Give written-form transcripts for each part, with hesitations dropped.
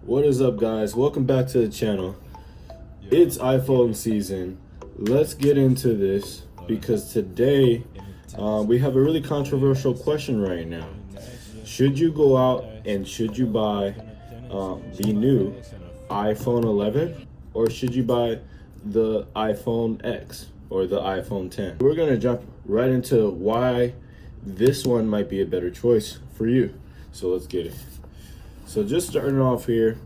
What is up, guys? Welcome back to the channel. It's iPhone season. Let's get into this because today we have a really controversial question right now. Should you go out and should you buy the new iPhone 11 or should you buy the iPhone X or the iPhone 10? We're gonna jump right into why this one might be a better choice for you. So let's get it. So just starting off here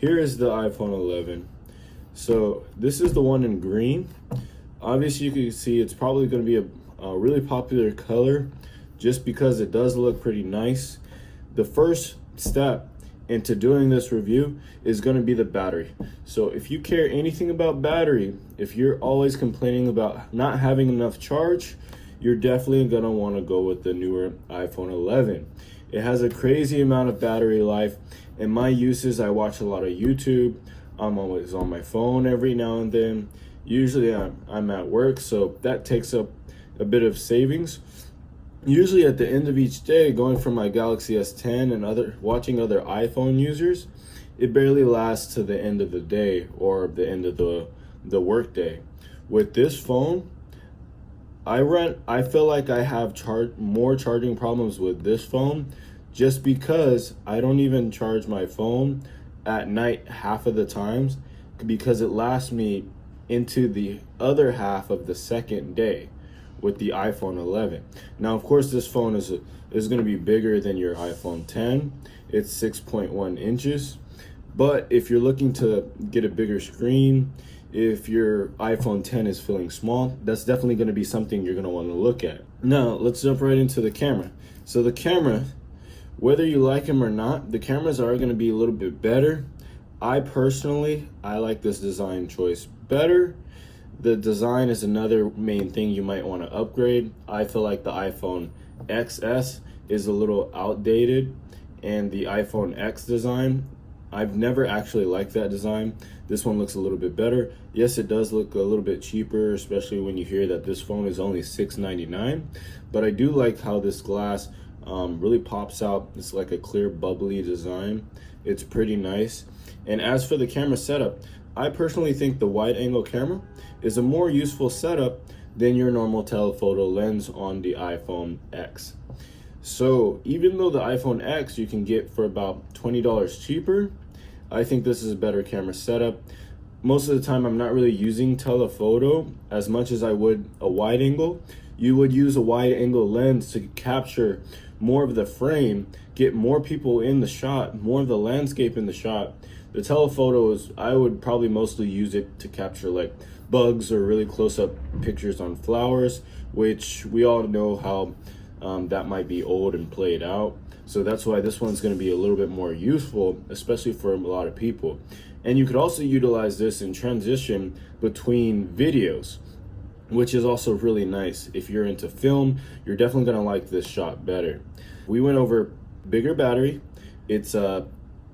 is the iPhone 11. So this is the one in green. Obviously you can see it's probably going to be a really popular color just because it does look pretty nice. The first step into doing this review is going to be the battery. So if you care anything about battery, if you're always complaining about not having enough charge, you're definitely going to want to go with the newer iPhone 11. It has a crazy amount of battery life. In my uses, I watch a lot of YouTube. I'm always on my phone every now and then. Usually I'm at work, so that takes up a bit of savings. Usually at the end of each day, going from my Galaxy S10 and watching other iPhone users, it barely lasts to the end of the day or the end of the work day. With this phone, I feel like I have more charging problems with this phone just because I don't even charge my phone at night half of the times because it lasts me into the other half of the second day with the iPhone 11. Now, of course, this phone is going to be bigger than your iPhone 10. It's 6.1 inches. But if you're looking to get a bigger screen, if your iPhone 10 is feeling small, that's definitely going to be something you're going to want to look at. Now, let's jump right into the camera. So the camera, whether you like them or not, the cameras are going to be a little bit better. I like this design choice better. The design is another main thing you might want to upgrade. I feel like the iPhone XS is a little outdated, and the iPhone X design, I've never actually liked that design. This one looks a little bit better. Yes, it does look a little bit cheaper, especially when you hear that this phone is only $699. But I do like how this glass really pops out. It's like a clear, bubbly design. It's pretty nice. And as for the camera setup, I personally think the wide angle camera is a more useful setup than your normal telephoto lens on the iPhone X. So even though the iPhone X you can get for about $20 cheaper, I think this is a better camera setup. Most of the time I'm not really using telephoto as much as I would a wide angle. You would use a wide angle lens to capture more of the frame, get more people in the shot, more of the landscape in the shot. The telephoto I would probably mostly use it to capture like bugs or really close-up pictures on flowers, which we all know how that might be old and played out. So that's why this one's going to be a little bit more useful, especially for a lot of people. And you could also utilize this in transition between videos, which is also really nice. If you're into film, you're definitely going to like this shot better. We went over bigger battery. It's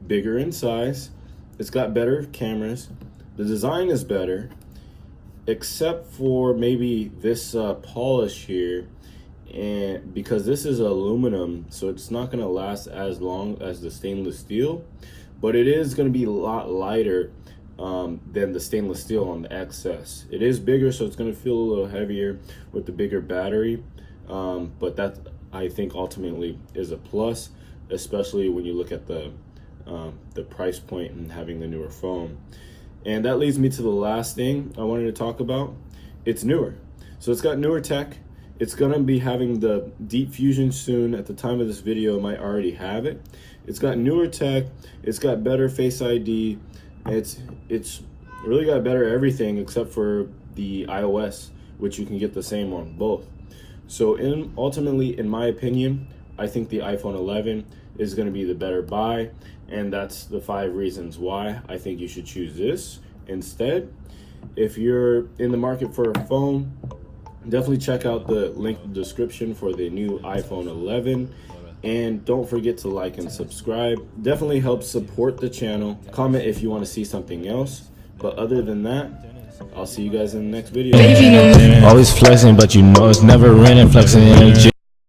bigger in size. It's got better cameras. The design is better, except for maybe this polish here. And because this is aluminum, so it's not going to last as long as the stainless steel, but it is going to be a lot lighter than the stainless steel on the XS. It is bigger, so it's going to feel a little heavier with the bigger battery, but that I think ultimately is a plus, especially when you look at the price point and having the newer phone. And that leads me to the last thing I wanted to talk about. It's newer, so it's got newer tech. It's gonna be having the Deep Fusion soon. At the time of this video, it might already have it. It's got newer tech. It's got better Face ID. It's really got better everything except for the iOS, which you can get the same on both. So ultimately, in my opinion, I think the iPhone 11 is gonna be the better buy, and that's the 5 reasons why I think you should choose this instead. If you're in the market for a phone, definitely check out the link in the description for the new iPhone 11. And don't forget to like and subscribe. Definitely helps support the channel. Comment if you want to see something else. But other than that, I'll see you guys in the next video. Always flexing, but you know it's never raining. Flexing energy.